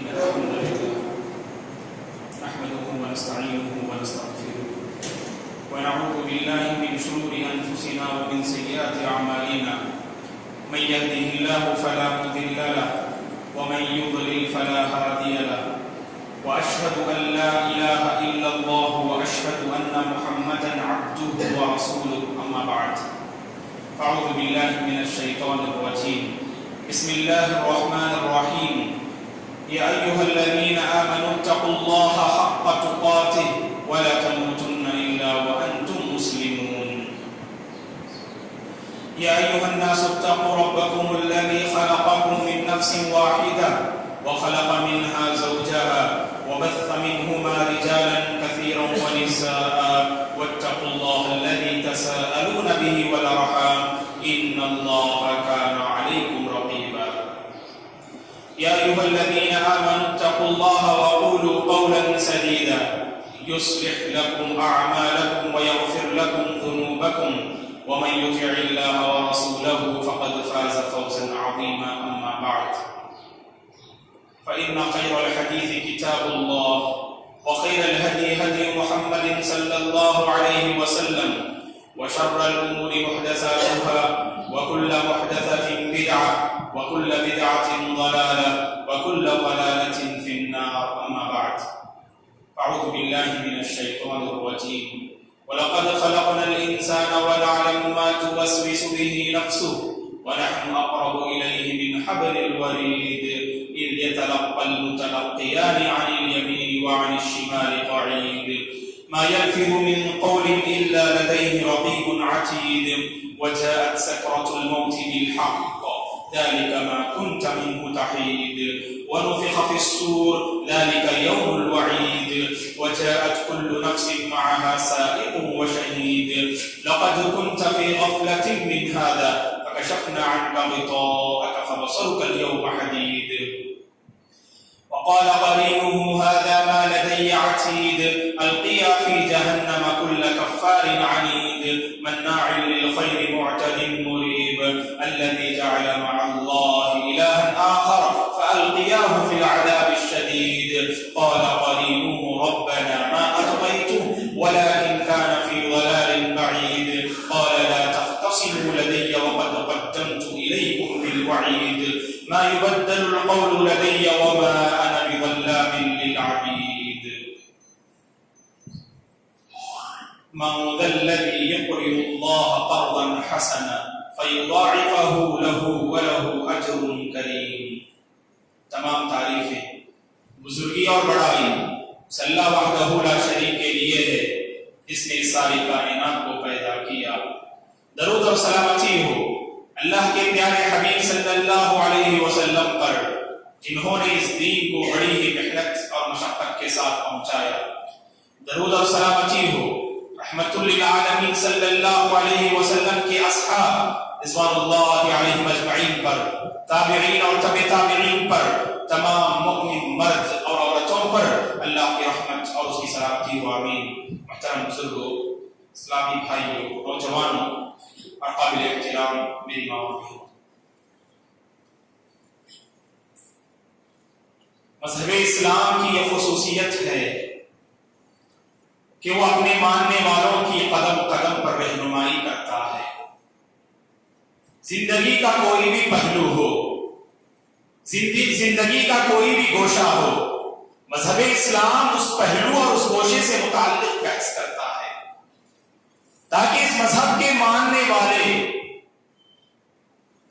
إن الحمد لله نحمده ونستعينه ونستغفره ونعوذ بالله من شرور أنفسنا ومن سيئات أعمالنا من يهده الله فلا مضل له ومن يضلل فلا هادي له وأشهد أن لا إله إلا الله وأشهد أن محمدا عبده ورسوله أما بعد أعوذ بالله من الشيطان الرجيم بسم الله الرحمن الرحيم يا أيها الذين آمنوا اتقوا الله حق تقاته ولا تموتن إلا وأنتم مسلمون يا أيها الناس اتقوا ربكم الذي خلقكم من نفس واحدة وخلق منها زوجها وبث منهما رجالا كثيرا ونساء واتقوا الله الذي تساءلون به والأرحام إن الله كان عليكم رقيبا يا أيها الذين آمنوا اتقوا الله وقولوا قولا سديدا يصلح لكم أعمالكم ويغفر لكم ذنوبكم ومن يطع الله ورسوله فقد فاز فوزا عظيما أما بعد فإن خير الحديث كتاب الله وخير الهدي هدي محمد صلى الله عليه وسلم وشر الأمور محدثاتها وكل محدثة بدعة وكل بدعة ضلالة وكل ضلالة في النار أما بعد أعوذ بالله من الشيطان الرجيم ولقد خلقنا الإنسان ونعلم ما توسوس به نفسه ونحن أقرب إليه من حبل الوريد إذ يتلقى المتلقيان عن اليمين وعن الشمال قعيد ما يلفظ من قول إلا لديه رقيب عتيد وجاءت سكرة الموت بالحق ذلك ما كنت منه تحيد ونفخ في الصور ذلك يوم الوعيد وجاءت كل نفس معها سائق وشهيد لقد كنت في غفلة من هذا فكشفنا عنك غطاءك فبصرك اليوم حديد وقال قرينه هذا ما لدي عتيد ألقيا في جهنم كل كفار عنيد مناع للخير معتد مريب الذي جعل مع الله إلها آخر فألقياه في العذاب الشديد قال قرينه ربنا ما أطغيته ولكن كان في ضلال بعيد قال لا تختصموا لدي وقد قدمت إليكم بالوعيد ما يبدل القول لدي وما أنا بظلام للعبيد من ذا الذي يقرض الله قرضا حسنا فيضاعفه له وله أجر كريم تمام تعریفیں بزرگی اور بڑائی اللہ وحدہ لا شریک کے لیے ہے جس نے ساری کائنات کو پیدا کیا درود اور سلامتی ہو اللہ کے پیارے حبیب صلی اللہ علیہ وسلم پر جنہوں نے اس دین کو بڑی ہی محنت اور مشقت کے ساتھ پہنچایا درود اور سلامتی ہو رحمت للعالمین صلی اللہ علیہ وسلم کے اصحاب رضوان اللہ علیہم اجمعین پر تابعین اور تبع تابعین پر تمام مؤمن مرد اور عورتوں پر اللہ کی رحمت اور اس کی سلامتی ہو آمین محترم بزرگوں اسلامی بھائیوں نوجوانوں اور قابل احترام میری ماں بھی مذہب اسلام کی یہ خصوصیت ہے کہ وہ اپنے ماننے والوں کی قدم قدم پر رہنمائی کرتا ہے زندگی کا کوئی بھی پہلو ہو زندگی کا کوئی بھی گوشہ ہو مذہب اسلام اس پہلو اور اس گوشے سے متعلق بحث کرتا ہے تاکہ اس مذہب کے ماننے والے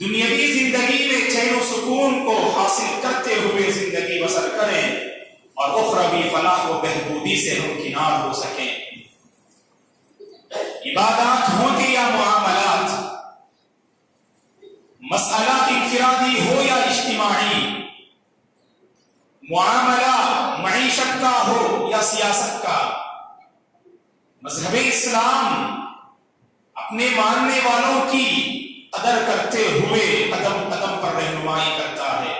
دنیاوی زندگی میں چین و سکون کو حاصل کرتے ہوئے زندگی بسر کریں اور اخروی فلاح و بہبودی سے ہمکنار ہو سکیں عبادات ہوں یا معاملات مسئلہ انفرادی ہو یا اجتماعی معاملہ معیشت کا ہو یا سیاست کا مذہب اسلام اپنے ماننے والوں کی قدر کرتے ہوئے قدم قدم پر رہنمائی کرتا ہے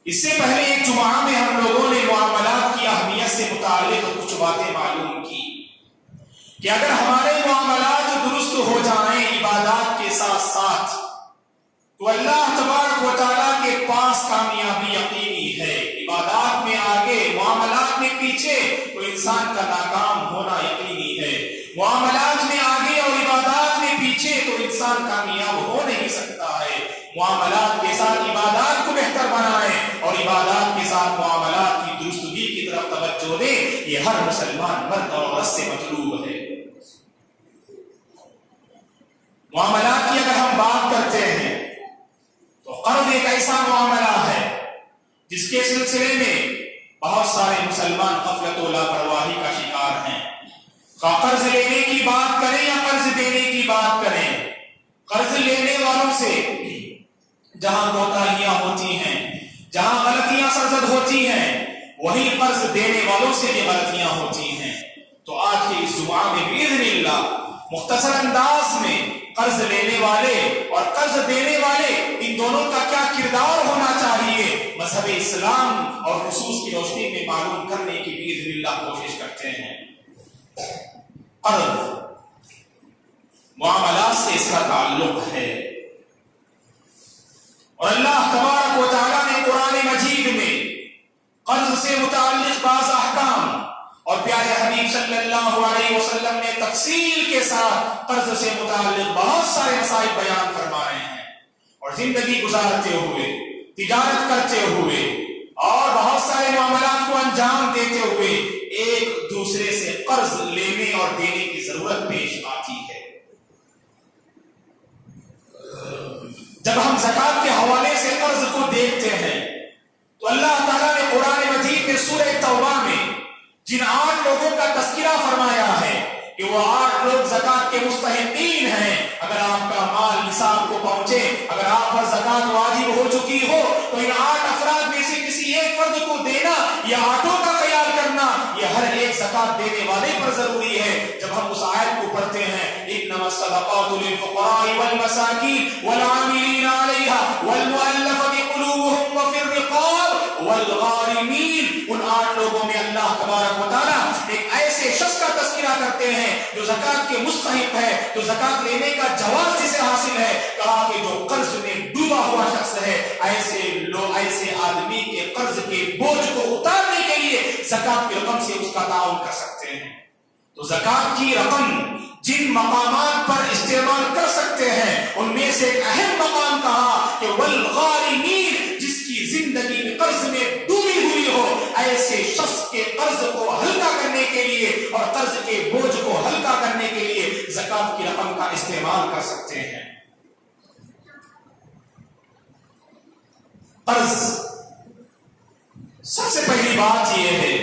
اس سے پہلے ایک جمعہ میں ہم لوگوں نے معاملات کی اہمیت سے متعلق کچھ باتیں معلوم کی کہ اگر ہمارے معاملات درست ہو جائیں عبادات کے ساتھ ساتھ تو اللہ تبارک و تعالیٰ کے پاس کامیابی یقینی ہے پیچھے تو انسان کا ناکام ہونا یقینی ہے۔ معاملات میں آگے اور عبادات میں پیچھے تو انسان کامیاب ہو نہیں سکتا ہے۔ معاملات کے ساتھ عبادات کو بہتر بنائیں اور عبادات کے ساتھ معاملات کی درستگی کی طرف توجہ دیں، یہ ہر مسلمان مرد اور عورت سے مطلوب ہے۔ معاملات کی اگر ہم بات کرتے ہیں تو قرض ایک ایسا معاملہ ہے جس کے سلسلے میں بہت سارے مسلمان غفلت و لاپرواہی کا شکار ہیں۔ قرض لینے کی بات کریں یا قرض دینے کی بات کریں، قرض لینے والوں سے جہاں کوتاہیاں ہوتی ہیں، جہاں غلطیاں سرزد ہوتی ہیں، وہی قرض دینے والوں سے بھی غلطیاں ہوتی ہیں۔ تو آج کے اس جمعہ میں باذن اللہ مختصر انداز میں قرض لینے والے اور قرض دینے والے ان دونوں کا کیا کردار ہونا چاہیے مذہب اسلام اور خصوص کی روشنی میں معلوم کرنے کی باذن اللہ کوشش کرتے ہیں۔ قرض معاملات سے اس کا تعلق ہے، اور اللہ تبارک و تعالیٰ نے قرآن مجید میں قرض سے متعلق بعض احکام اور پیارے حبیب صلی اللہ علیہ وسلم نے تفصیل کے ساتھ قرض سے متعلق بہت سارے مسائل بیان فرمائے ہیں، اور زندگی گزارتے ہوئے، تجارت کرتے ہوئے اور بہت سارے معاملات کو انجام دیتے ہوئے ایک دوسرے سے قرض لینے اور دینے کی ضرورت پیش آتی ہے۔ جب ہم زکوٰۃ کے حوالے سے قرض کو دیکھتے ہیں تو اللہ تعالیٰ نے قرآن مجید میں سورہ توبہ میں جن 8 لوگوں کا تذکرہ فرمایا ہے کہ وہ 8 لوگ زکوٰۃ کے مستحقین ہیں، اگر آپ کا مال نصاب کو پہنچے، اگر آپ پر زکوٰۃ واجب ہو چکی ہو تو ان 8 افراد میں سے کسی ایک فرد کو دینا یا 8 کا خیال کرنا یہ ہر ایک زکوٰۃ دینے والے پر ضروری ہے۔ جب ہم اس آیت کو پڑھتے ہیں انما الصدقات للفقراء والمساکین والعاملین علیہا والمؤلفۃ قلوبہم وفی الرقاب والغارمین، ان 8 لوگوں میں اللہ تبارک و تعالیٰ ایک ایسے شخص کا تذکرہ کرتے ہیں جو زکوٰۃ کے مستحق ہے، جو زکوٰۃ لینے کا جواز جسے حاصل ہے، کہا کہ جو قرض میں ڈوبا ہوا شخص ہے، ایسے لوگ، ایسے آدمی کے قرض کے بوجھ کو اتارنے کے لیے زکوٰۃ کی رقم سے اس کا تعاون کر سکتے ہیں۔ تو زکوٰۃ کی رقم جن مقامات پر استعمال کر سکتے ہیں ان میں سے ایک اہم مقام کہا کہ والغارمین، جس کی زندگی میں قرض میں ڈوبی ہوئی ہو، ایسے شخص کے قرض کو ہلکا کرنے کے لیے اور قرض کے بوجھ کو ہلکا کرنے کے لیے زکوٰۃ کی رقم کا استعمال کر سکتے ہیں۔ قرض، سب سے پہلی بات یہ ہے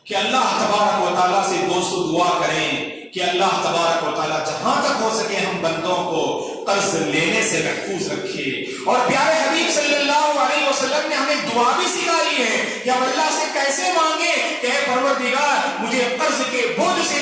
کہ اللہ تبارک و تعالیٰ سے دوستو دعا کریں کہ اللہ تبارک و تعالیٰ جہاں تک ہو سکے ہم بندوں کو قرض لینے سے محفوظ رکھے۔ اور پیارے حبیب صلی اللہ علیہ وسلم نے ہمیں دعا بھی سکھائی ہے کہ ہم اللہ سے کیسے مانگے کہ اے پروردگار مجھے قرض کے بوجھ سے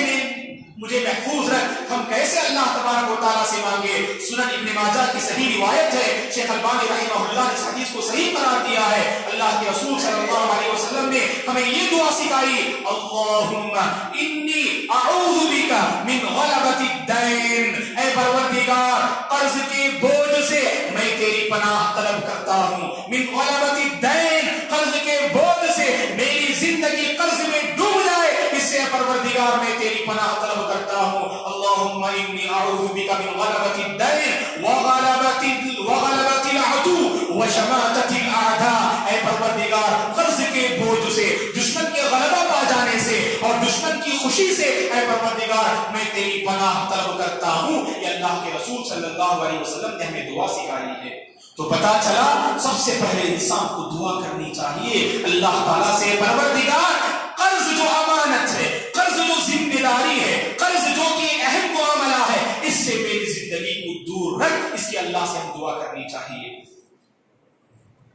مجھے محفوظ رکھ۔ ہم کیسے اللہ تبارک و تعالیٰ سے مانگے؟ سنن ابن ماجہ کی صحیح روایت ہے، شیخ البانی رحمہ اللہ نے اس حدیث کو صحیح قرار دیا ہے۔ اللہ کے رسول صلی اللہ علیہ وسلم نے ہمیں یہ دعا سکھائی، اللہم انی اعوذ بک من غلبۃ الدین، اے پروردگار قرض کے بوجھ سے میں تیری پناہ طلب کرتا ہوں۔ من غلبۃ الدین، قرض کے بوجھ سے میری زندگی قرض میں ڈوب جائے، اس سے پروردگار میں تیری پناہ طلب کرتا ہوں۔ اللہم انی اعوذ بک من غلبۃ الدین وغلبۃ العدو وشماتۃ الاعداء، اے پروردگار قرض کے بوجھ سے، دشمن کے غلبہ پا جانے سے اور دشمن کی خوشی سے اے پروردگار میں تیری پناہ طلب کرتا ہوں۔ یہ اللہ کے رسول صلی اللہ علیہ وسلم نے ہمیں دعا سکھائی ہے۔ تو پتا چلا سب سے پہلے انسان کو دعا کرنی چاہیے اللہ تعالیٰ سے، پروردگار قرض جو امانت ہے، قرض جو ذمہ داری ہے، قرض جو کہ اہم معاملہ ہے، اس سے میری زندگی کو دور رکھ، اس کی اللہ سے ہم دعا کرنی چاہیے۔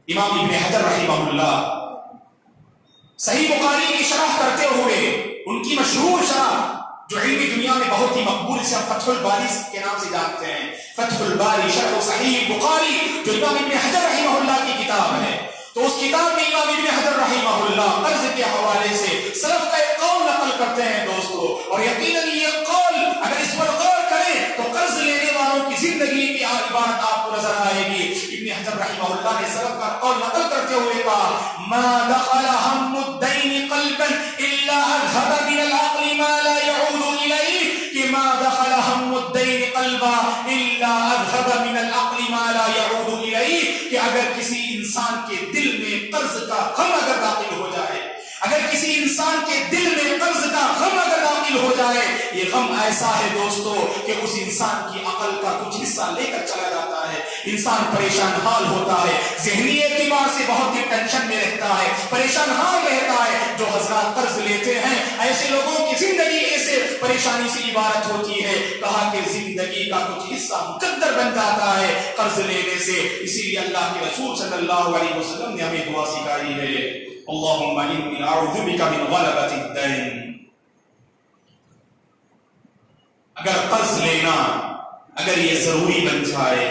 امام ابن حجر رحمہ اللہ صحیح بخاری کی شرح کرتے ہوئے ان کی مشہور شرح جو علمی دنیا میں بہت ہی مقبول، اسے ہم فتح الباری کے نام سے جانتے ہیں، فتح الباری شرح صحیح بخاری جو امام ابن حجر رحمہ اللہ کی کتاب ہے، تو اس کتاب میں امام ابن حجر رحمہ اللہ قرض کے حوالے سے سلف کا ایک قول نقل کرتے ہیں دوستو، اور یقیناً یہ قول اگر اس پر غور کریں تو قرض لینے والوں کی زندگی کی عبارت آپ کو نظر آئے گی۔ ابن حجر رحمہ اللہ نے سلف کا قول نقل کرتے ہوئے کہا، ما دخل ہم الدین قلبا الا الا اذهب من العقل ما لا يعود اليه کہ ما دخل هم الدين قلبا الا اذهب من العقل ما لا يعود اليه کہ اگر کسی انسان کے دل میں قرض کا غم اگر داخل ہو جائے، اگر کسی انسان کے دل میں قرض کا غم اگر داخل ہو جائے، یہ غم ایسا ہے دوستو کہ اس انسان کی عقل کا کچھ حصہ لے کر چلا جاتا ہے، انسان پریشان حال ہوتا ہے، ذہنی اعتبار سے بہت ہی ٹینشن میں رہتا ہے، پریشان حال رہتا ہے۔ جو حضرات قرض لیتے ہیں ایسے لوگوں کی زندگی ایسے پریشانی سے عبارت ہوتی ہے، کہا کہ زندگی کا کچھ حصہ مقدر بن جاتا ہے قرض لینے سے۔ اسی لیے اللہ کے رسول صلی اللہ علیہ وسلم نے ہمیں دعا سکھائی ہے، اللہم انی اعوذ بک من غلبۃ الدین۔ اگر قرض لینا اگر یہ ضروری بن جائے،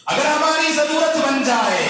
اگر ہماری ضرورت بن جائے،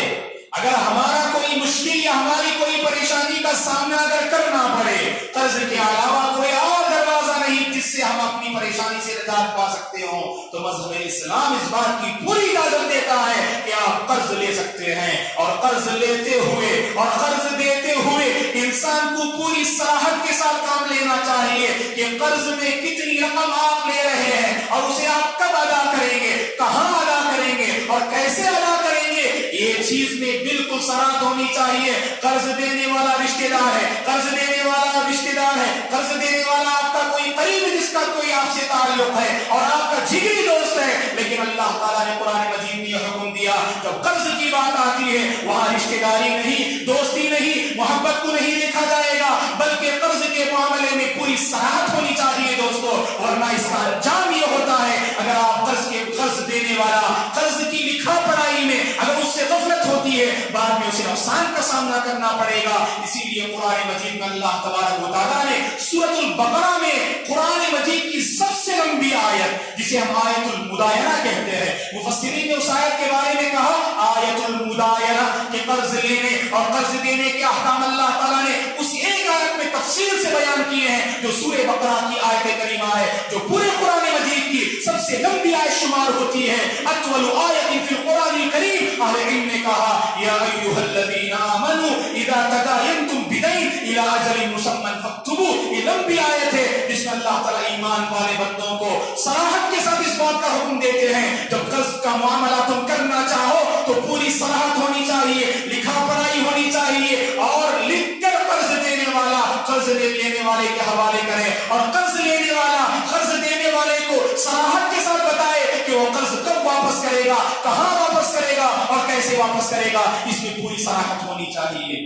اگر ہمارا کوئی مشکل یا ہماری کوئی پریشانی کا سامنا اگر کرنا پڑے، قرض کے علاوہ کوئی اور دروازہ نہیں جس سے ہم اپنی پریشانی سے نجات پا سکتے ہوں، تو مذہب اسلام اس بات کی پوری اجازت دیتا ہے کہ آپ قرض لے سکتے ہیں۔ اور قرض لیتے ہوئے اور قرض دیتے ہوئے انسان کو پوری صراحت کے ساتھ کام لینا چاہیے کہ قرض میں کتنی رقم آپ لے رہے ہیں اور اسے آپ کب ادا کریں گے، کہاں ادا کریں گے اور کیسے ادا کریں گے، یہ چیز میں بالکل صراحت ہونی چاہیے۔ قرض دینے والا رشتہ دار ہے، قرض دینے والا رشتہ دار ہے، قرض دینے والا آپ کا کوئی قریب جس کا کوئی آپ سے تعلق ہے اور آپ کا جگری دوست ہے، لیکن اللہ تعالیٰ نے قرآن مجید میں یہ حکم دیا جب قرض کی بات آتی ہے وہاں رشتہ داری نہیں، دوستی نہیں، محبت کو نہیں دیکھا جائے گا، بلکہ قرض کے معاملے میں پوری صراحت ہونی چاہیے دوستو، ورنہ اس کا انجام یہ ہوتا ہے اگر آپ قرض دینے والا قرض کی لکھا پڑھائی میں اگر اس سے غفلت ہوتی ہے بعد میں اسے نقصان کا سامنا کرنا پڑے گا۔ اسی لیے قرآن مجید میں اللہ تبارک و تعالیٰ نے سورۃ البقرہ میں قرآن مجید کی سب سے لمبی آیت جسے ہم آیت المدائنہ کہتے ہیں، مفسرین نے اس آیت کے بارے میں کہا آیت المدائنہ کہ قرض لینے اور قرض دینے کے احکام اللہ تعالیٰ نے اس ایک آیت میں تفصیل سے بیان کیے ہیں جو سورہ بقرہ کی آیت کریمہ ہے، جو پورے قرآن مجید کی سب سے لمبی آیت شمار ہوتی ہے۔ اطول آیت فی القرآن الکریم، اہل علم نے کہا یا ایھا الذین آمنوا اذا تداینتم بدین الی اجل مسمى فاکتبوہ، یہ لمبی آیت ہے جس میں اللہ تعالیٰ ایمان والے بندوں کو صراحت کے ساتھ اس بات کا حکم دیتے ہیں جب قرض کا معاملہ تم کرنا چاہو تو پوری صراحت ہونی چاہیے، لکھا پڑھائی ہونی چاہیے، اور لکھ کر قرض دینے والا قرض لینے والے کے حوالے کرے اور قرض لینے والا قرض دینے والے کو صراحت کے ساتھ بتائے کہ وہ قرض کب واپس کرے گا، کہاں واپس کرے گا اور کیسے واپس کرے گا، اس میں پوری صراحت ہونی چاہیے۔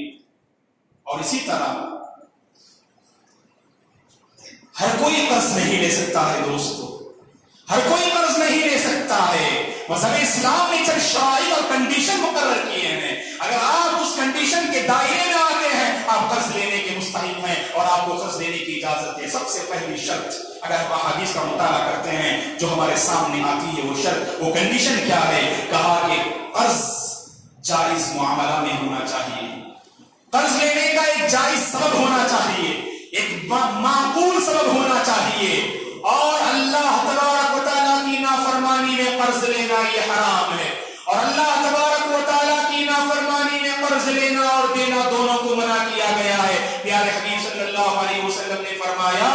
اور اسی طرح ہر کوئی قرض نہیں لے سکتا ہے دوستو، ہر کوئی قرض نہیں لے سکتا ہے۔ مذہب اسلام نے چند شرائط اور کنڈیشن مقرر کیے ہیں، اگر آپ اس کنڈیشن کے دائرے میں آتے ہیں آپ قرض لینے کے مستحق ہیں اور آپ کو قرض لینے کی اجازت ہے۔ سب سے پہلی شرط اگر ہم احادیث کا مطالعہ کرتے ہیں جو ہمارے سامنے آتی ہے وہ شرط وہ کنڈیشن کیا ہے، کہا کہ قرض جائز معاملہ میں ہونا چاہیے، قرض لینے کا ایک جائز سبب ہونا چاہیے، ایک معقول سبب ہونا چاہیے، اور اللہ تبارک و تعالیٰ کی نافرمانی میں قرض لینا یہ حرام ہے، اور اللہ تبارک و تعالیٰ کی نافرمانی میں قرض لینا اور دینا دونوں کو منع کیا گیا ہے۔ پیارے حبیب صلی اللہ علیہ وسلم نے فرمایا،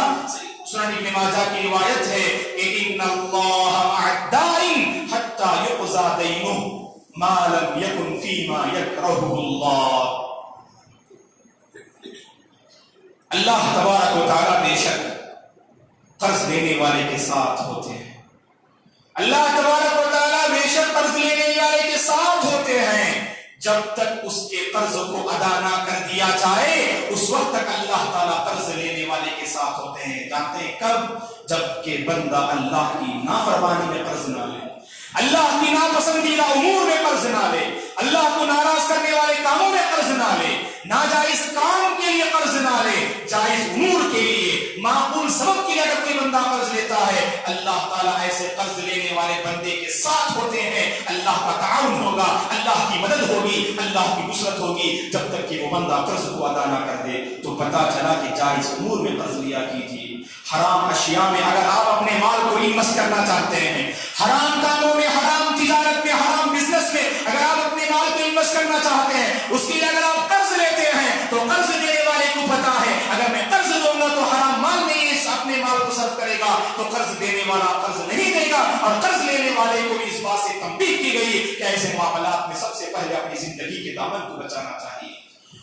سنن ابن ماجہ کی روایت ہے کہ ان اللہ مع الدائن حتی یقضی دینہ ما لم یکن فیما یکرہہ اللہ۔ اللہ تبارک و تعالیٰ بے شک قرض لینے والے کے ساتھ ہوتے ہیں، اللہ تبارک و تعالیٰ بے شک قرض لینے والے کے ساتھ ہوتے ہیں، جب تک اس کے قرض کو ادا نہ کر دیا جائے اس وقت تک اللہ تعالیٰ قرض لینے والے کے ساتھ ہوتے ہیں۔ جانتے ہیں کب؟ جب کہ بندہ اللہ کی نافرمانی میں قرض نہ لے، اللہ کی ناپسندیدہ امور میں قرض نہ لے، اللہ کو ناراض کرنے والے کاموں میں قرض نہ لے، ناجائز کام کے لیے قرض نہ لے، جائز امور کے لیے معقول سبب کے لیے اگر کوئی بندہ قرض لیتا ہے اللہ تعالیٰ ایسے قرض لینے والے بندے کے ساتھ ہوتے ہیں، اللہ کا تعاون ہوگا، اللہ کی مدد ہوگی، اللہ کی نصرت ہوگی جب تک کہ وہ بندہ قرض کو ادا نہ کر دے۔ تو پتہ چلا کہ جائز امور میں قرض لیا کیجیے، حرام اشیاء میں اگر آپ اپنے مال کو انویسٹ کرنا چاہتے ہیں، حرام کاموں میں، حرام تجارت میں، حرام بزنس میں اگر آپ اپنے مال کو انویسٹ کرنا چاہتے ہیں، اس کے لیے اگر آپ قرض لیتے ہیں تو قرض دینے والے کو پتا ہے اگر میں قرض دوں تو قرض دینے والا قرض نہیں دے گا، اور قرض لینے والے کو بھی اس بات سے تنبیہ کی گئی کہ ایسے معاملات میں سب سے پہلے اپنی زندگی کے دامن کو بچانا چاہیے۔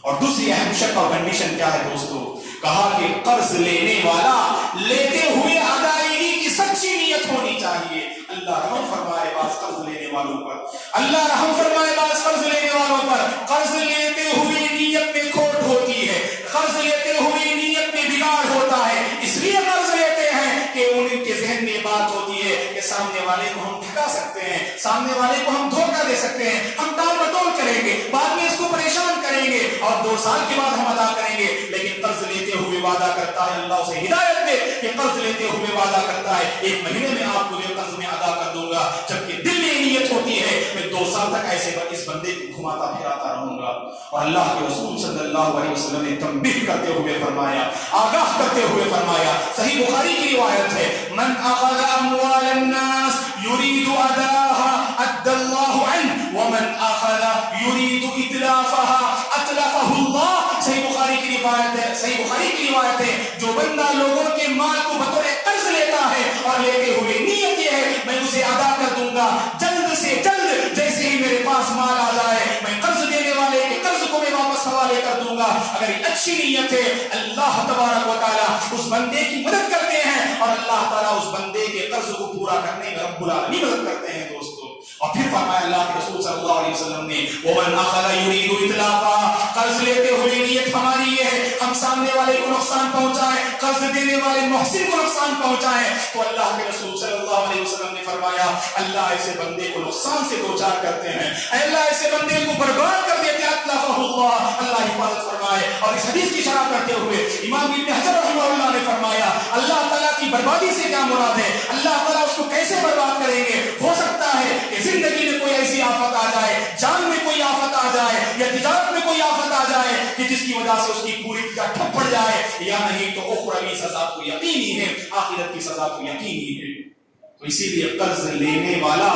اور دوسری اہم شرط اور کنڈیشن کیا ہے دوستو؟ کہا کہ قرض لینے والا لیتے ہوئے ادائیگی کی سچی نیت ہونی چاہیے۔ اللہ رحم فرمائے بعض قرض لینے والوں پر، اللہ رحم فرمائے بعض قرض لینے والوں پر قرض لیتے ہوئے نیت میں کھوٹ ہوتی ہے، قرض لیتے ہوئے نیت میں بگاڑ ہوتا ہے۔ اس لیے قرض لیتے ہیں کہ ان کے ذہن میں بات ہوتی ہے کہ سامنے والے کو ہم ٹھگا سکتے ہیں، سامنے والے کو ہم دھوکہ دے سکتے ہیں، ہم ٹال مٹول کریں گے، بعد میں اس کو پریشان کریں گے اور 2 سال کے بعد ہم ادا کریں گے۔ لیکن قرض لیتے ہوئے وعدہ کرتا ہے، اللہ اسے ہدایت دے کہ قرض لیتے ہوئے وعدہ کرتا ہے 1 مہینے میں آپ کو یہ قرض میں ادا کر دوں گا، جبکہ دل میں نیت ہوتی ہے میں 2 سال تک ایسے اس بندے کو گھماتا پھراتا رہوں گا۔ اور اللہ کے رسول صلی اللہ علیہ وسلم نے تنبیہ کرتے ہوئے فرمایا، آگاہ کرتے ہوئے فرمایا، صحیح بخاری کی روایت ہے، من اخذ اموال الناس يريد اداها ادى الله عنه ومن اخذ يريد اتلافها اتلفه الله۔ صحیح بخاری کی روایت ہے، صحیح بخاری کی روایت ہے، جو بندہ لوگوں کے مال کو بطور قرض لیتا ہے اور لیتے ہوئے نیت یہ ہے میں اسے ادا کر دوں گا جلد سے جلد، جیسے ہی میرے پاس مال آ جائے میں قرض دینے والے کے قرض کو میں واپس حوالے کر دوں گا۔ اگر یہ اچھی نیت ہے اللہ تبارک و تعالیٰ اس بندے کی مدد کرتے ہیں، اور اللہ تعالیٰ اس بندے کے قرض کو پورا کرنے میں رب العالمین مدد کرتے ہیں دوستو۔ اور پھر فرمایا اللہ کے رسول صلی اللہ علیہ وسلم نے وَمَنْ أَخَذَ يُرِيدُ إِتْلَافًا، قرض لیتے ہوئے نیت ہماری یہ ہے ہم سامنے والے کو نقصان پہنچائیں، قرض دینے والے محسن کو نقصان پہنچائیں، تو اللہ کے رسول صلی اللہ علیہ وسلم نے فرمایا اللہ ایسے بندے کو نقصان سے دوچار کرتے ہیں، اللہ ایسے بندے کو برباد کر دیتے ہیں، اتلفہ اللہ، اللہ حفاظت فرمائے۔ اور اس حدیث کی شرح کرتے ہوئے امام ابن حجر رحمہ اللہ نے فرمایا اللہ تعالیٰ کی بربادی سے کیا مراد ہے، اللہ تعالیٰ اس کو کیسے برباد کریں گے؟ ہو سکتا ہے کہ زندگی میں کوئی ایسی آفت آ جائے، جان میں کوئی آفت آ جائے، یا تجارت میں کوئی آفت آ جائے کہ جس کی وجہ سے اس کی پوری تجارت ٹھپ پڑ جائے، یا نہیں تو اخروی سزا تو یقینی ہے، آخرت کی سزا تو یقینی ہے۔ تو اسی لیے قرض لینے والا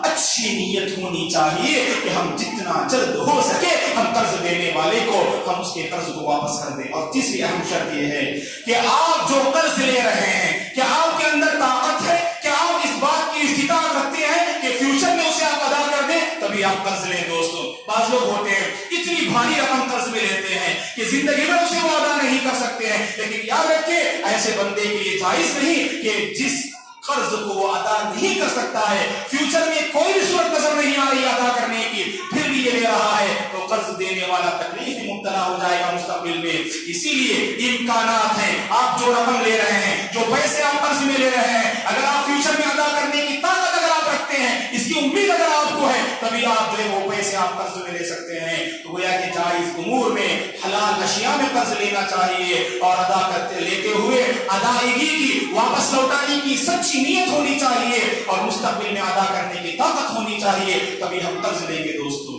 اچھی نیت ہونی چاہیے کہ ہم جتنا جلد ہو سکے ہم قرض دینے والے کو ہم اس کے قرض کو واپس کر دیں۔ اور تیسری اہم شرط یہ ہے کہ آپ جو قرض لے رہے ہیں کیا آپ کے اندر طاقت ہے، کیا آپ اس بات کی استطاعت رکھتے ہیں کہ فیوچر میں اسے آپ ادا کر دیں، تبھی آپ قرض لیں دوستو۔ بعض لوگ ہوتے ہیں اتنی بھاری رقم قرض میں لیتے ہیں کہ زندگی میں اسے وہ ادا نہیں کر سکتے ہیں، لیکن یاد رکھیں ایسے بندے کے لیے جائز نہیں کہ جس قرض کو وہ ادا نہیں کر سکتا ہے، فیوچر میں کوئی بھی صورت نظر نہیں آ رہی ادا کرنے کی، پھر بھی یہ لے رہا ہے تو قرض دینے والا تکلیف میں مبتلا ہو جائے گا مستقبل میں۔ اسی لیے امکانات ہیں، آپ جو رقم لے رہے ہیں، جو پیسے آپ قرض میں لے رہے ہیں، اگر آپ فیوچر میں ادا کرنے کی طاقت اگر آپ رکھتے ہیں، اس کی امید اگر آپ کو ہے، تبھی آپ جو ہے وہ پیسے آپ قرض میں لے سکتے ہیں۔ تو گویا کہ جائز امور میں حلال اشیاء میں قرض لینا چاہیے، اور ادا کرتے لیتے ہوئے ادائیگی کی، واپس لوٹانے کی سچی نیت ہونی چاہیے، اور مستقبل میں ادا کرنے کی طاقت ہونی چاہیے، تبھی ہم قرض لیں گے دوستو۔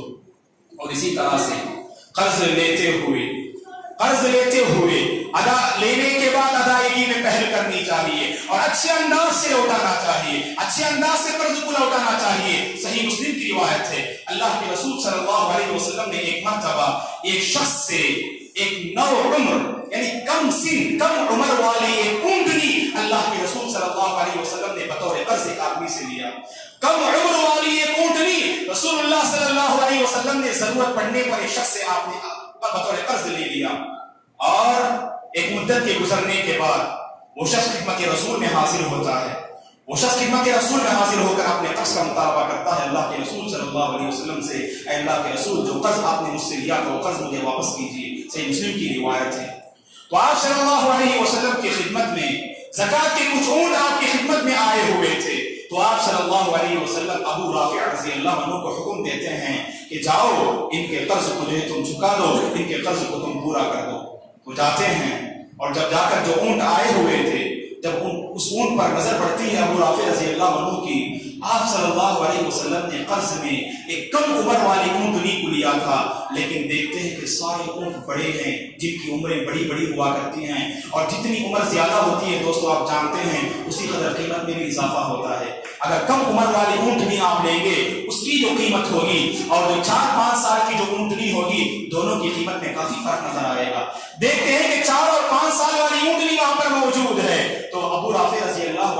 اور اسی طرح سے قرض لیتے ہوئے لینے کے بعد ادائیگی میں پہل کرنی چاہیے، اور اچھے انداز سے لوٹانا چاہیے، اچھے انداز سے قرض کو لوٹانا چاہیے۔ صحیح مسلم کی روایت ہے اللہ کے رسول صلی اللہ علیہ وسلم نے ایک مرتبہ ایک شخص سے ایک نو عمر یعنی کم عمر والی ایک اونٹنی اللہ کے رسول صلی اللہ علیہ وسلم نے بطور قرض ایک آدمی سے لیا۔ کم عمر والی ایک اونٹنی رسول اللہ صلی اللہ علیہ وسلم نے ضرورت پڑنے پر ایک شخص سے آپ نے بطور قرض لے لیا، اور ایک مدت کے گزرنے کے بعد وہ شخص خدمت رسول میں حاضر ہوتا ہے، وہ شخص خدمت رسول میں حاضر ہو کر اپنے قرض کا مطالبہ کرتا ہے اللہ کے رسول صلی اللہ علیہ وسلم سے، اے اللہ کے رسول جو قرض آپ نے مجھ سے لیا تھا وہ قرض مجھے واپس کیجیے۔ صحیح مسلم کی روایت ہے۔ تو آپ صلی اللہ علیہ وسلم کی خدمت میں زکات کے کچھ اونٹ آپ کی خدمت میں آئے ہوئے تھے، تو آپ صلی اللہ علیہ وسلم ابو رافع رضی اللہ عنہ کو حکم دیتے ہیں کہ جاؤ ان کے قرض کو جو ہے تم چکا دو، ان کے قرض کو تم پورا کر دو۔ تو جاتے ہیں، اور جب جا کر جو اونٹ آئے ہوئے تھے، جب اس اونٹ پر نظر پڑتی ہے ابو رافع رضی اللہ عنہ کی، آپ صلی اللہ علیہ وسلم نے قرض میں ایک کم عمر والی اونٹنی کو لیا تھا، لیکن دیکھتے ہیں کہ سارے اونٹ بڑے ہیں جن کی عمریں بڑی بڑی ہوا کرتی ہیں، اور جتنی عمر زیادہ ہوتی ہے دوستو آپ جانتے ہیں اسی قدر قیمت میں بھی اضافہ ہوتا ہے۔ اگر کم عمر والی اونٹنی آپ لیں گے اس کی جو قیمت ہوگی اور جو 4-5 سال کی جو اونٹنی ہوگی دونوں کی قیمت میں کافی فرق نظر آئے گا۔ دیکھتے ہیں کہ 4 اور 5 سال والی اونٹنی وہاں پر موجود ہے، تو ابو رافع رضی اللہ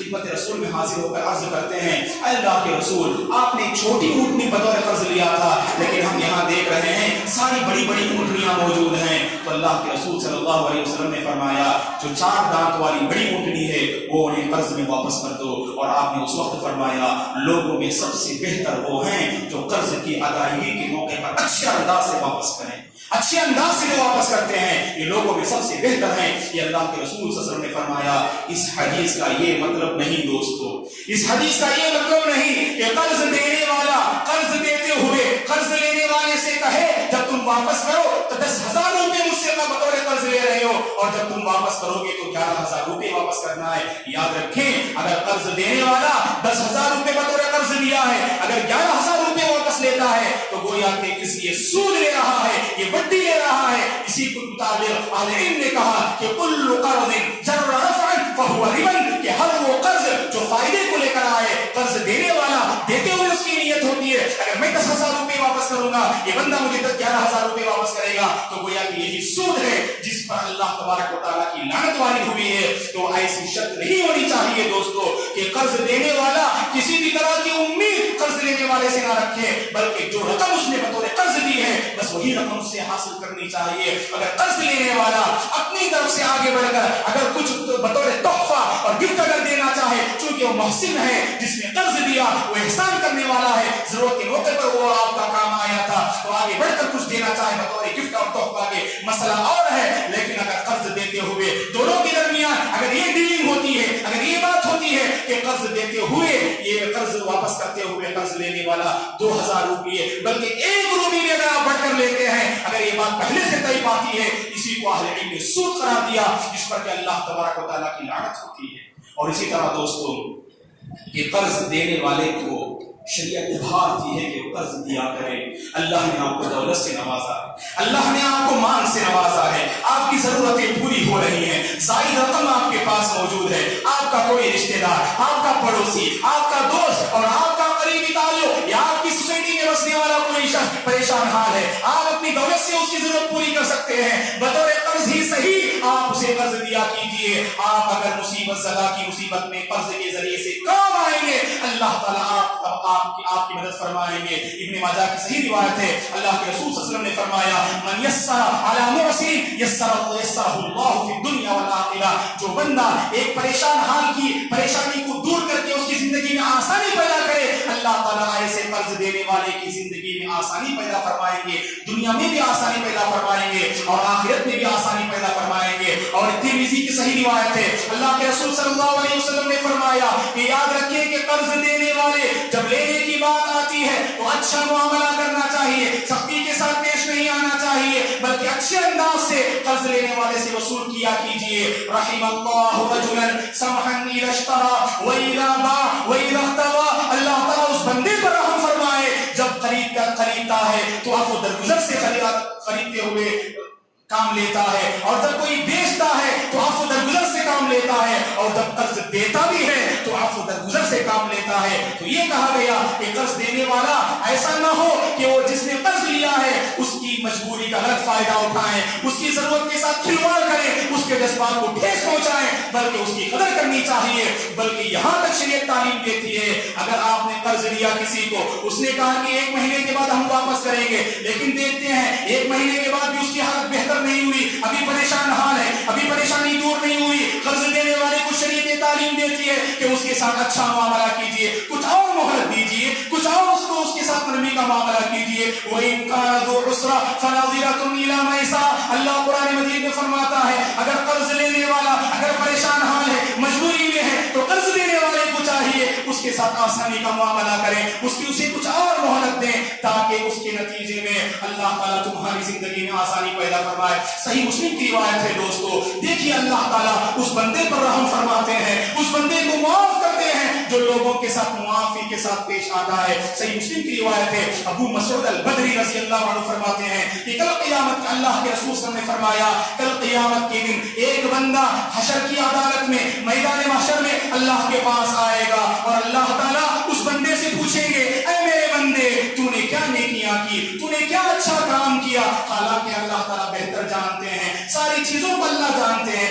خدمت رسول میں حاضر ہو کر عرض کرتے ہیں اللہ کے رسول آپ نے چھوٹی اونٹنی بطور قرض لیا تھا لیکن ہم یہاں دیکھ رہے ہیں ساری بڑی بڑی اونٹنیاں موجود ہیں. تو اللہ کے رسول صلی اللہ علیہ وسلم نے فرمایا جو 4 دانت والی بڑی اونٹنی ہے وہ انہیں قرض میں واپس کر دو. اور آپ نے اس وقت فرمایا لوگوں میں سب سے بہتر وہ ہیں جو قرض کی ادائیگی کے موقع پر اچھے انداز سے واپس کریں, اچھے انداز سے واپس کرتے ہیں, یہ لوگوں میں سب سے بہتر ہیں. یہ اللہ کے رسول صلی اللہ علیہ وسلم نے فرمایا. اس حدیث کا یہ مطلب نہیں دوستو, اس حدیث کا یہ مطلب نہیں کہ قرض دینے والا قرض دیتے ہوئے قرض لینے والے سے کہے جب تم واپس کرو تو 10,000 روپے مجھ سے بطور قرض لے رہے ہو اور جب تم واپس کرو گے تو 11,000 روپے واپس کرنا ہے. یاد رکھیں اگر قرض دینے والا 10,000 روپے بطور قرض لیا ہے, اگر 11,000 روپے واپس لیتا ہے تو گویا کہ اس یہ سود لے رہا ہے, یہ وڈی لے رہا ہے. اسی کو مطابق اہل علم نے کہا کہ کل قرض جر رفعا فهو ربا, کہ ہر وہ قرض جو فائدے کو لے کر آئے قرض دینے والا دیتے ہوئے اس کی نیت ہوتی ہے اگر میں 10,000 روپے واپس کروں گا یہ بندہ مجھے 11,000 روپے واپس کرے گا تو گویا کہ یہی سود ہے جس پر اللہ تبارک و تعالیٰ کی لعنت وارد ہوئی ہے. تو ایسی شک نہیں ہونی چاہیے دوستو کہ قرض دینے والا کسی بھی طرح کی امید قرض لینے والے سے نہ رکھے, بلکہ جو رقم اس نے بطور قرض دی ہے بس وہی رقم سے حاصل کرنی چاہیے. اگر قرض لینے والا اپنی طرف سے آگے بڑھ کر اگر کچھ بطور تحفہ اور گفٹ اگر دینا چاہے, چونکہ وہ محسن ہے جس نے قرض دیا وہ احسان کرنے والا ہے, ضرورت کے موقع پر وہ آپ کا کام آیا تھا, تو آگے بڑھ کر کچھ دینا چاہے بطور گفٹ اور تحفہ کے مسئلہ اور ہے. لیکن اگر قرض دیتے ہوئے دونوں کے درمیان اگر یہ ڈیلنگ ہوتی ہے, اگر یہ بات ہوتی ہے کہ قرض دیتے ہوئے یہ قرض واپس کرتے ہوئے قرض لینے والا 2,000 روپیے بلکہ 1 روپیے بھی اگر آپ بڑھ کر لیتے ہیں, اگر یہ بات پہلے سے طے پاتی ہے, اسی کو اہل علم نے سود قرار دیا جس پر کہ اللہ تبارک و تعالیٰ کی لعنت ہوتی ہے. اور اسی طرح دوستوں کہ قرض دینے والے کو شریعت ابھار کی ہے کہ وہ قرض دیا کرے. اللہ نے آپ کو دولت سے نوازا ہے, اللہ نے آپ کو مال سے نوازا ہے, آپ کی ضرورتیں پوری ہو رہی ہیں, زائد رقم آپ کے پاس موجود ہے, آپ کا کوئی رشتہ دار, آپ کا پڑوسی, آپ کا دوست اور آپ کا قریبی تعلق یا آپ کی سوسائٹی میں بسنے والا کوئی شخص پریشان حال ہے, آپ اپنی دولت سے اس کی ضرورت پوری کر سکتے ہیں بطور قرض ہی صحیح, آپ اسے قرض دیا کیجیے. آپ اگر مصیبت زدہ کی مصیبت میں قرض کے ذریعے سے کام آئیں گے اللہ تعالیٰ آپ کی مدد فرمائیں گے. ابن ماجہ کی صحیح روایت ہے, اللہ کے رسول صلی اللہ علیہ وسلم نے فرمایا من یسر علی معسر یسرہ اللہ فی الدنیا والآخرہ, جو بندہ ایک پریشان حال کی پریشانی کو دور کر کے اس کی زندگی میں آسانی پیدا کرے, اللہ تعالیٰ ایسے قرض دینے والے کی زندگی میں آسانی پیدا فرمائیں گے, دنیا میں بھی آسانی پیدا فرمائیں گے اور آخرت میں بھی آسانی پیدا فرمائیں گے. اور ترمذی کی صحیح روایت ہے, اللہ کے رسول صلی اللہ علیہ وسلم نے فرمایا کہ یاد رکھیں کہ قرض دینے والے جب لینے کی بات آتی ہے تو اچھا معاملہ کرنا چاہیے, سختی کے ساتھ پیش نہیں آنا چاہیے, بلکہ اچھے انداز سے قرض لینے والے سے وصول کیا کیجیے. رحم اللہ رجلا سمحا اذا اشترى واذا باع واذا اقتضى, اللہ تعالیٰ اس بندے پر رحم فرمائے جب خریدتا ہے تو آپ کو درگزر سے خریدتے ہوئے کام لیتا ہے, اور جب کوئی بیچتا ہے تو آپ کو درگزر سے کام لیتا ہے, اور جب قرض دیتا بھی ہے تو آپ کو درگزر سے کام لیتا ہے. تو یہ کہا گیا کہ قرض دینے والا ایسا نہ ہو کہ وہ جس نے قرض لیا ہے اس کی مجبوری کا غلط فائدہ اٹھائیں, اس کی ضرورت کے ساتھ کھلواڑ کریں, اس کے جذبات کو ٹھیس پہنچائیں, بلکہ اس کی قدر کرنی چاہیے. بلکہ یہاں تک شریعت تعلیم دیتی ہے اگر آپ نے قرض لیا کسی کو, اس نے کہا کہ 1 مہینے کے بعد ہم واپس کریں گے, لیکن دیکھتے ہیں 1 مہینے کے بعد بھی اس کی حالت بہتر نہیں ہوئی, ابھی پریشان حال ہے, ابھی پریشانی دور نہیں ہوئی, قرض دینے والے کو شریعت تعلیم دیتی ہے کہ اس کے ساتھ اچھا معاملہ کیجیے, کچھ اور مہلت دیجیے, کچھ اور اس کے ساتھ نرمی کا معاملہ کیجیے. وَإِن كَانَ ذُو عُسْرَةٍ فَنَظِرَةٌ إِلَىٰ مَيْسَرَةٍ, اللہ قرآن مجید میں فرماتا ہے اگر قرض لینے والا اگر پریشان حال ہے, مجبوری میں ہے, تو قرض دینے والے کو چاہیے اس کے ساتھ آسانی کا معاملہ کریں, اسے کچھ اور مہلت دیں تاکہ اس کے نتیجے میں اللہ تعالیٰ تمہاری زندگی میں آسانی پیدا فرمائے. صحیح مسلم کی روایت ہے دوستو, دیکھیے اللہ تعالیٰ اس بندے پر رحم فرماتے ہیں, اس بندے کو معاف کرتے ہیں جو لوگوں کے ساتھ معافی کے ساتھ پیش آتا ہے. صحیح مسلم کی روایت ہے, ابو مسعود البدری رضی اللہ عنہ فرماتے ہیں کہ کل قیامت اللہ کے رسول صلی اللہ علیہ وسلم نے فرمایا کل قیامت کے دن ایک بندہ حشر کی عدالت میں میدان محشر میں اللہ کے پاس آئے گا اور اللہ تعالیٰ اس بندے سے پوچھیں گے اے میرے بندے تو نے کیا نیکیاں کی, تو نے کیا اچھا کام کیا. حالانکہ اللہ تعالیٰ بہتر جانتے ہیں, ساری چیزوں کو اللہ جانتے ہیں,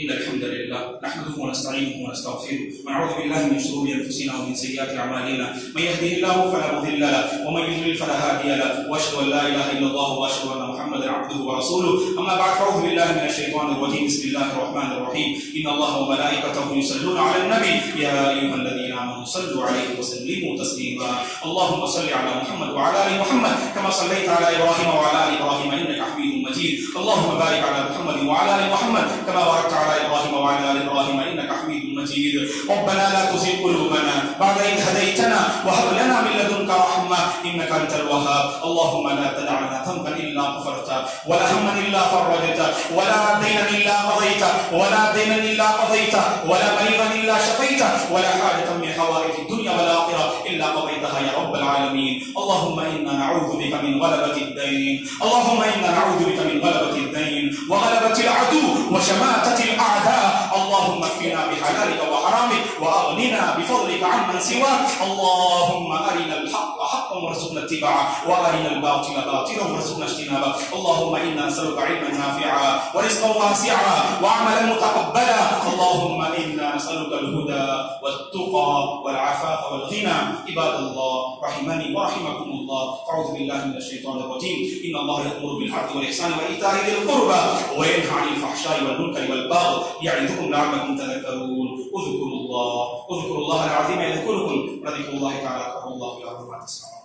إن الحمد لله نحمده ونستعينه ونستغفره ونعوذ بالله من شرور أنفسنا ومن سيئات أعمالنا من يهده الله فلا مضل له ومن يضلل فلا هادي له وأشهد أن لا إله إلا الله وأشهد أن محمدا عبده ورسوله أما بعد فأعوذ بالله من الشيطان الرجيم بسم الله الرحمن الرحيم إن الله وملائكته يصلون على النبي يا أيها الذين آمنوا صلوا عليه وسلموا تسليما اللهم صل على محمد وعلى آل محمد كما صليت على إبراهيم وعلى آل إبراهيم إنك حميد مجيد اللهم بارك على محمد وعلى آل محمد كما باركت على إبراهيم وعلى آل إبراهيم إنك حميد مجيد ربنا لا تزغ قلوبنا بعد إذ هديتنا وهب لنا من لدنك رحمة إنك أنت الوهاب اللهم لا تدع لنا ذنبا إلا غفرته ولا هما إلا فرجته ولا دينا إلا قضيته ولا دينا إلا قضيته ولا مريضا إلا شفيته ولا حاجة من حوائج الدنيا والآخرة إلا قضيتها يا رب العالمين اللهم إنا نعوذ بك من غلبة الدين اللهم إنا نعوذ بك من غلبة الدين وغلبة العدو وشماتة الأعداء اللهم اكفنا بحلالك وحرامك وأغننا بفضلك عمن سواك اللهم أرنا الحق حقا وارزقنا اتباعه وأرنا الباطل باطلا وارزقنا اجتنابه اللهم إنا نسألك علما نافعا ورزقا واسعا وعملا متقبلا اللهم إنا نسألك الهدى والتقى والعفاف والغنى عباد الله رحمني ورحمكم الله أعوذ بالله من الشيطان الرجيم إن الله يأمر بالعدل والإحسان وإيتاء ذي القربى وينهى عن الفحشاء والمنكر والبغي يعظكم لعلكم تذكرون اذكروا الله العظيم يذكركم وذكر الله تعالى أكبر والله يعلم ما تصنعون